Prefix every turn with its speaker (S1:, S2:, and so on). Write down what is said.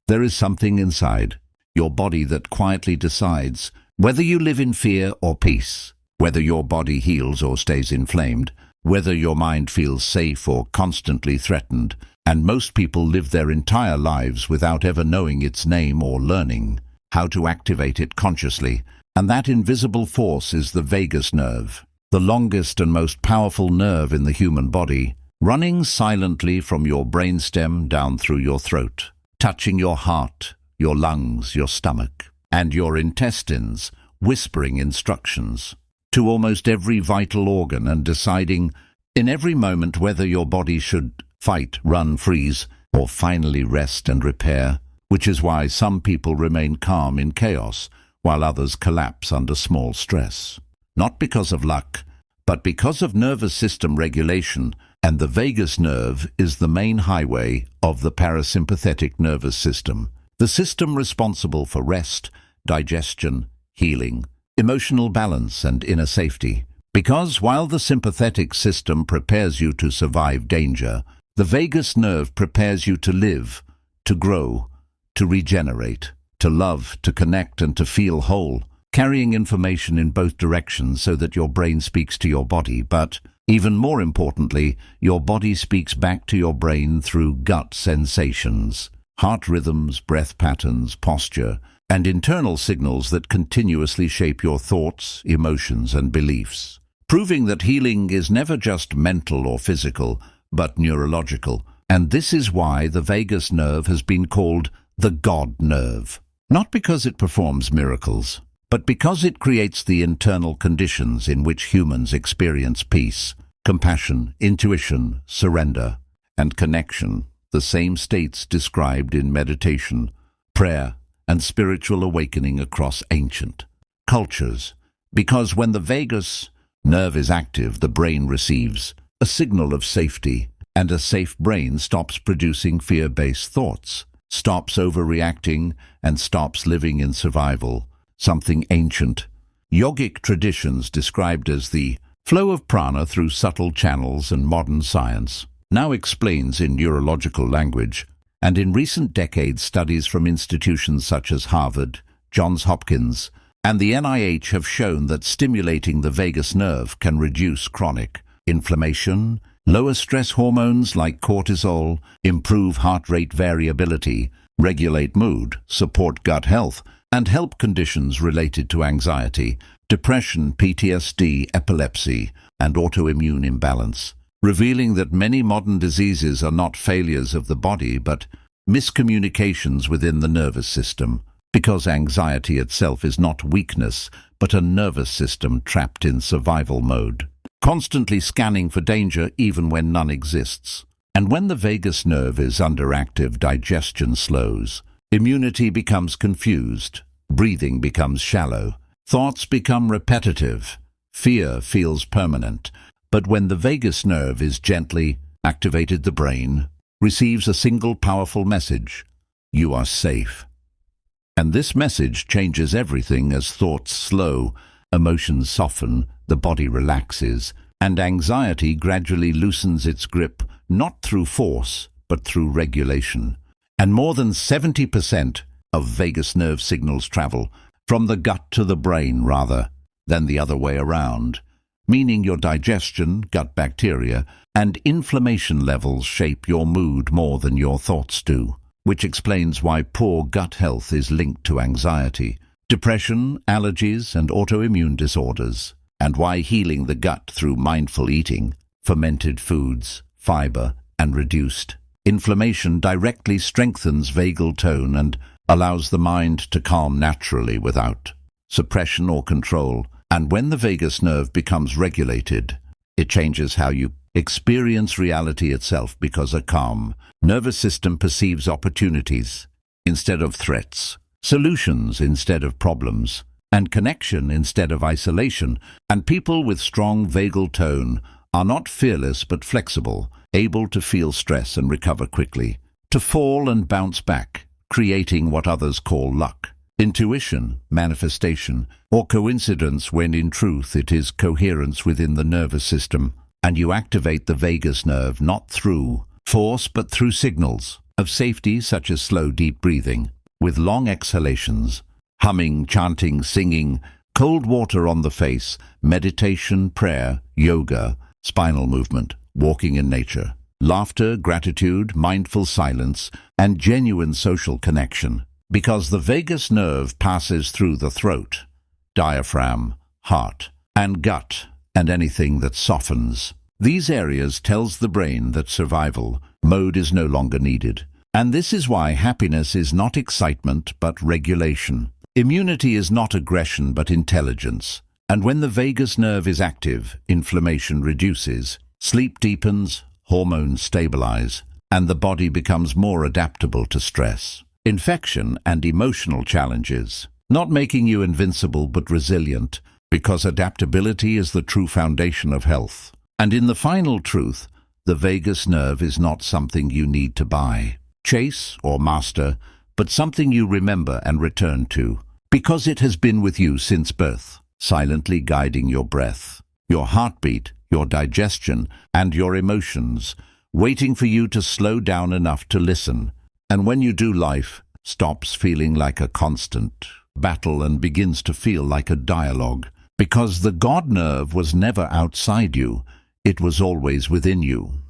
S1: There is something inside your body that quietly decides whether you live in fear or peace, whether your body heals or stays inflamed, whether your mind feels safe or constantly threatened, and most people live their entire lives without ever knowing its name or learning how to activate it consciously. And that invisible force is the vagus nerve, the longest and most powerful nerve in the human body, running silently from your brainstem down through your throat, touching your heart, your lungs, your stomach, and your intestines, whispering instructions to almost every vital organ and deciding in every moment whether your body should fight, run, freeze, or finally rest and repair, which is why some people remain calm in chaos while others collapse under small stress. Not because of luck, but because of nervous system regulation, and the vagus nerve is the main highway of the parasympathetic nervous system, the system responsible for rest, digestion, healing, emotional balance, and inner safety. Because while the sympathetic system prepares you to survive danger, the vagus nerve prepares you to live, to grow, to regenerate, to love, to connect, and to feel whole, carrying information in both directions so that your brain speaks to your body, but even more importantly, your body speaks back to your brain through gut sensations, heart rhythms, breath patterns, posture, and internal signals that continuously shape your thoughts, emotions, and beliefs, proving that healing is never just mental or physical, but neurological. And this is why the vagus nerve has been called the God nerve. Not because it performs miracles, but because it creates the internal conditions in which humans experience peace, compassion, intuition, surrender, and connection, the same states described in meditation, prayer, and spiritual awakening across ancient cultures. Because when the vagus nerve is active, the brain receives a signal of safety, and a safe brain stops producing fear-based thoughts, stops overreacting, and stops living in survival. Something ancient yogic traditions described as the flow of prana through subtle channels and modern science now explains in neurological language, and in recent decades studies from institutions such as Harvard, Johns Hopkins, and the NIH have shown that stimulating the vagus nerve can reduce chronic inflammation, lower stress hormones like cortisol, improve heart rate variability, regulate mood, support gut health, and help conditions related to anxiety, depression, PTSD, epilepsy, and autoimmune imbalance, revealing that many modern diseases are not failures of the body but miscommunications within the nervous system, because anxiety itself is not weakness but a nervous system trapped in survival mode, constantly scanning for danger even when none exists. And when the vagus nerve is underactive, digestion slows, immunity becomes confused, breathing becomes shallow, thoughts become repetitive, fear feels permanent. But when the vagus nerve is gently activated, the brain receives a single powerful message: you are safe. And this message changes everything as thoughts slow, emotions soften, the body relaxes, and anxiety gradually loosens its grip, not through force, but through regulation. And more than 70% of vagus nerve signals travel from the gut to the brain rather than the other way around, meaning your digestion, gut bacteria, and inflammation levels shape your mood more than your thoughts do, which explains why poor gut health is linked to anxiety, depression, allergies, and autoimmune disorders, and why healing the gut through mindful eating, fermented foods, fiber, and reduced inflammation directly strengthens vagal tone and allows the mind to calm naturally without suppression or control. And when the vagus nerve becomes regulated, it changes how you experience reality itself, because a calm nervous system perceives opportunities instead of threats, solutions instead of problems, and connection instead of isolation. And people with strong vagal tone are not fearless but flexible, able to feel stress and recover quickly, to fall and bounce back, creating what others call luck, intuition, manifestation, or coincidence, when in truth it is coherence within the nervous system. And you activate the vagus nerve not through force but through signals, of safety, such as slow, deep breathing, with long exhalations, humming, chanting, singing, cold water on the face, meditation, prayer, yoga, spinal movement, walking in nature, laughter, gratitude, mindful silence, and genuine social connection. Because the vagus nerve passes through the throat, diaphragm, heart, and gut, and anything that softens. These areas tells the brain that survival mode is no longer needed. And this is why happiness is not excitement but regulation. Immunity is not aggression but intelligence. And when the vagus nerve is active, inflammation reduces, sleep deepens, hormones stabilize, and the body becomes more adaptable to stress, infection, and emotional challenges, not making you invincible but resilient, because adaptability is the true foundation of health. And in the final truth, the vagus nerve is not something you need to buy, chase, or master, but something you remember and return to, because it has been with you since birth, silently guiding your breath, your heartbeat, your digestion, and your emotions, waiting for you to slow down enough to listen. And when you do, life stops feeling like a constant battle and begins to feel like a dialogue, because the God nerve was never outside you, it was always within you.